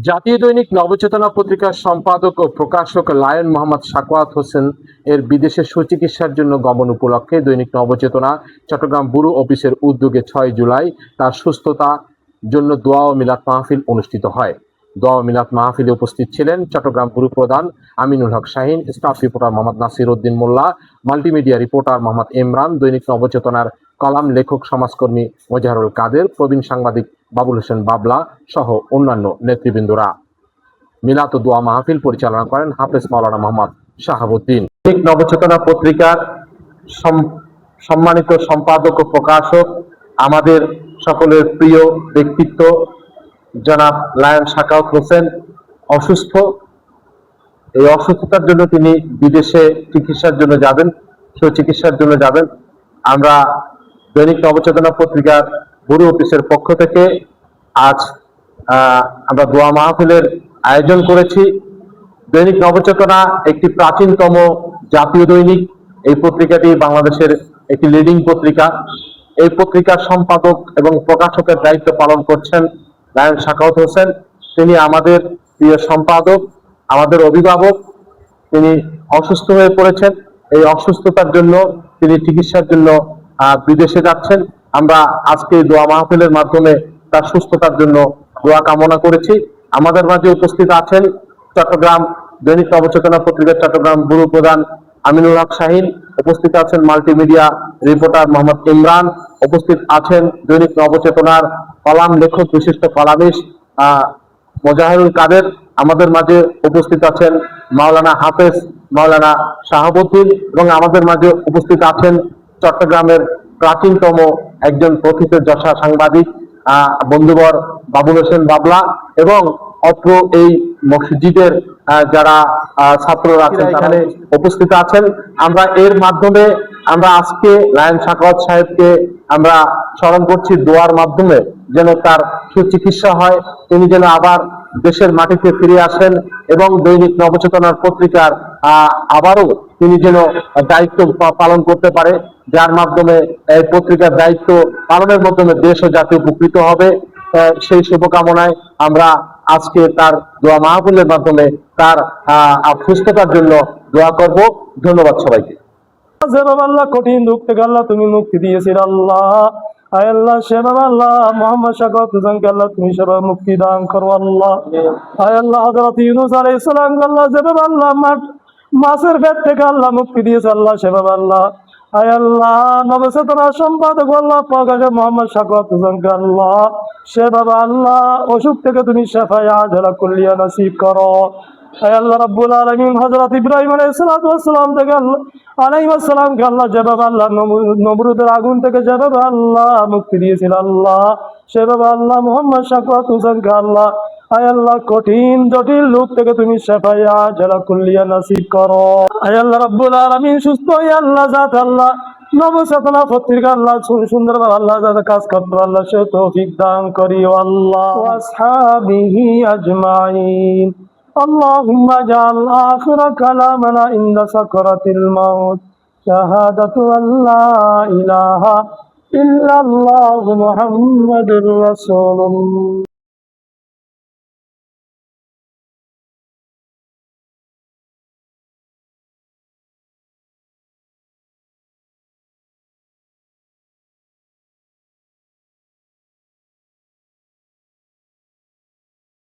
জাতীয় দৈনিক নবচেতনা পত্রিকার সম্পাদক ও প্রকাশক লায়ন মোহাম্মদ সাখাওয়াত হোসেন এর বিদেশে সুচিকিৎসার জন্য গমন উপলক্ষে দৈনিক নবচেতনা চট্টগ্রাম ব্যুরো অফিসের উদ্যোগে 6 জুলাই তার সুস্থতার জন্য দোয়া ও মিলাদ মাহফিল অনুষ্ঠিত হয়। দোয়া ও মিলাদ মাহফিলে উপস্থিত ছিলেন চট্টগ্রাম ব্যুরো প্রধান আমিনুল হক Shahin, staff reporter Mohammad Nasir Uddin Molla, multimedia reporter Mohammad Imran, দৈনিক নবচেতনার কলাম লেখক সমাজকর্মী মোজাহারুল কাদের, প্রবীণ সাংবাদিক বাবুল হোসেন বাবলা সহ অন্যান্য নেতৃবৃন্দরা। মিলাদ ও দোয়া মাহফিল পরিচালনা করেন হাফেজ মাওলানা মোহাম্মদ শাহাবুদ্দিন। দৈনিক নবচেতনা পত্রিকার সম্মানিত সম্পাদক ও প্রকাশক, আমাদের সকলের প্রিয় ব্যক্তিত্ব জনাব লায়ন সাখাওয়াত হোসেন অসুস্থ। এই অসুস্থতার জন্য তিনি বিদেশে চিকিৎসার জন্য যাবেন, সুচিকিৎসার জন্য যাবেন। আমরা দৈনিক নবচেতনা পত্রিকার ব্যুরো অফিসের পক্ষ থেকে আজ আমরা দোয়া মাহফিলের আয়োজন করেছি। দৈনিক নবচেতনা একটি প্রাচীনতম জাতীয় দৈনিক। এই পত্রিকাটি বাংলাদেশের একটি লিডিং পত্রিকা। এই পত্রিকার সম্পাদক এবং প্রকাশকের দায়িত্ব পালন করছেন লায়ন সাখাওয়াত হোসেন। তিনি আমাদের প্রিয় সম্পাদক, আমাদের অভিভাবক। তিনি অসুস্থ হয়ে পড়েছেন। এই অসুস্থতার জন্য তিনি চিকিৎসার জন্য বিদেশে যাচ্ছেন। আমরা আজকে দোয়া মাহফিলের মাধ্যমে তার সুস্থতার জন্য দোয়া কামনা করেছি। আমাদের মাঝে উপস্থিত আছেন চট্টগ্রাম দৈনিক নবচেতনা পত্রিকার চট্টগ্রাম ব্যুরো প্রধান আমিনুল হক শাহিন, উপস্থিত আছেন মাল্টিমিডিয়া রিপোর্টার মোহাম্মদ ইমরান, উপস্থিত আছেন দৈনিক নবচেতনার কলাম লেখক বিশিষ্ট কলামিস্ট মোজাহারুল কাদের, আমাদের মাঝে উপস্থিত আছেন মাওলানা হাফেজ মাওলানা শাহাবুদ্দিন এবং আমাদের মাঝে উপস্থিত আছেন চট্টগ্রামের প্রাচীনতম একজন প্রথিতযশা সাংবাদিক বন্ধুবর বাবুল হোসেন বাবলা এবং অত্র এই মসজিদের যারা ছাত্ররা আছেন এখানে উপস্থিত আছেন। আমরা এর মাধ্যমে আমরা আজকে লায়ন সাখাওয়াত সাহেবকে আমরা স্মরণ করছি দোয়ার মাধ্যমে, যেন তার সুচিকিৎসা হয়, তিনি যেন আবার দেশের মাটিতে ফিরে আসেন এবং দৈনিক নবচেতনার পত্রিকার আবারও তিনি যেন দায়িত্ব পালন করতে পারে, যার মাধ্যমে এই পত্রিকার দায়িত্ব পালনের মাধ্যমে দেশ ও জাতি উপকৃত হবে। সেই শুভকামনায় আমরা আজকে তার দোয়া মাহফিলের মাধ্যমে তার সুস্থতার জন্য দোয়া করব। ধন্যবাদ সবাইকে। আল্লাহ কঠিন দুঃখ থেকে আল্লাহ তুমি মুক্তি দিয়েছিল আল্লাহ। আয় আল্লাহ সেবা আল্লাহ মোহাম্মদ সাখাওয়াত হোসেনকে আল্লাহ তুমি সেবা মুক্তি দান করো আল্লাহ। আয় আল্লাহ হযরত ইউনূস আলাইহিস সালাম আল্লাহ সেবা আল্লাহ মাছের পেট থেকে আল্লাহ মুক্তি দিয়েছে আল্লাহ সেবা আল্লাহ। আয় আল্লাহ নবচেতনা সম্পাদক আল্লাহ প্রকাশক মোহাম্মদ সাখাওয়াত হোসেনকে আল্লাহ সেবা আল্লাহ অসুখ থেকে তুমি শেফায়ে আজলা কুল্লিয়া নসিব করো। আয় আল্লাহ রাব্বুল আলামিন হযরত ইব্রাহিম আলাইহিস সালাম থেকে আলাইহিস সালামকে আল্লাহ জবাব আল্লাহ নমরুদের আগুন থেকে জবাব আল্লাহ মুক্তি দিয়েছিল আল্লাহ সেভাবে আল্লাহ মোহাম্মদ সাখাওয়াত হোসেনকে আল্লাহ আয় আল্লাহ কঠিন জটিল রোগ থেকে তুমি শেফায়ে আজলা কুল্লিয়া নসিব করো। আয় আল্লাহ রাব্বুল আলামিন সুস্থ হয়ে আল্লাহ জাত আল্লাহ নবচেতনা পত্রিকা আল্লাহ সুন্দরভাবে আল্লাহ যাতে কাজ করতে আল্লাহ সে তৌফিক দান করিও আল্লাহ ওয়া আসহাবিহি আজমাইন। اللهم اجعل آخر كلامنا عند سكرة الموت شهادة أن لا إله إلا الله محمد رسول الله.